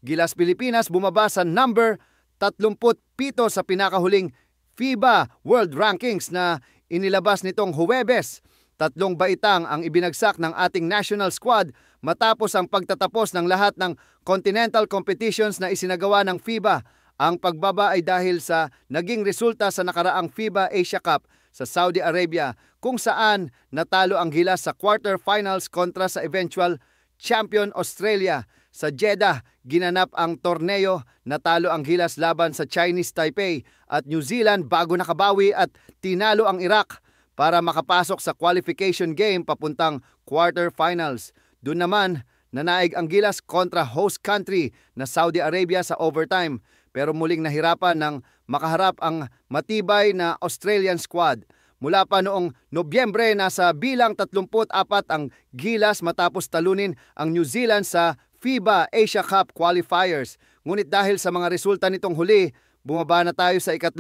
Gilas Pilipinas bumaba sa number 37 sa pinakahuling FIBA World Rankings na inilabas nitong Huwebes. 3 baitang ang ibinagsak ng ating national squad matapos ang pagtatapos ng lahat ng continental competitions na isinagawa ng FIBA. Ang pagbaba ay dahil sa naging resulta sa nakaraang FIBA Asia Cup sa Saudi Arabia kung saan natalo ang Gilas sa quarterfinals kontra sa eventual champion Australia. Sa Jeddah, ginanap ang torneo, natalo ang Gilas laban sa Chinese Taipei at New Zealand bago nakabawi at tinalo ang Iraq para makapasok sa qualification game papuntang quarterfinals. Doon naman, nanaig ang Gilas kontra host country na Saudi Arabia sa overtime pero muling nahirapan ng makaharap ang matibay na Australian squad. Mula pa noong Nobyembre, nasa bilang 34 ang Gilas matapos talunin ang New Zealand sa FIBA Asia Cup qualifiers. Ngunit dahil sa mga resulta nitong huli, bumaba na tayo sa 37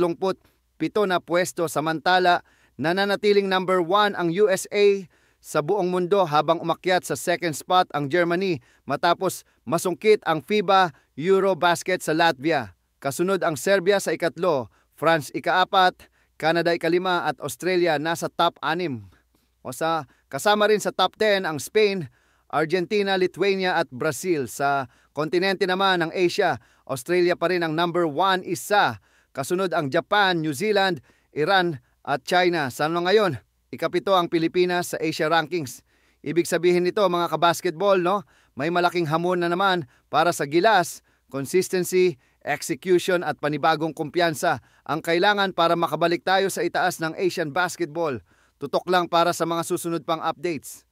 na pwesto samantala nananatiling number 1 ang USA sa buong mundo habang umakyat sa second spot ang Germany matapos masungkit ang FIBA Eurobasket sa Latvia. Kasunod ang Serbia sa 3, France 4, Canada 5 at Australia nasa top 6. Kasama rin sa top 10 ang Spain, Argentina, Lithuania at Brazil. Sa kontinente naman ng Asia, Australia pa rin ang number 1 isa. Kasunod ang Japan, New Zealand, Iran at China. Sa ngayon, 7 ang Pilipinas sa Asia Rankings. Ibig sabihin nito mga kabasketball, no? May malaking hamon na naman para sa Gilas. Consistency, execution at panibagong kumpiyansa ang kailangan para makabalik tayo sa itaas ng Asian basketball. Tutok lang para sa mga susunod pang updates.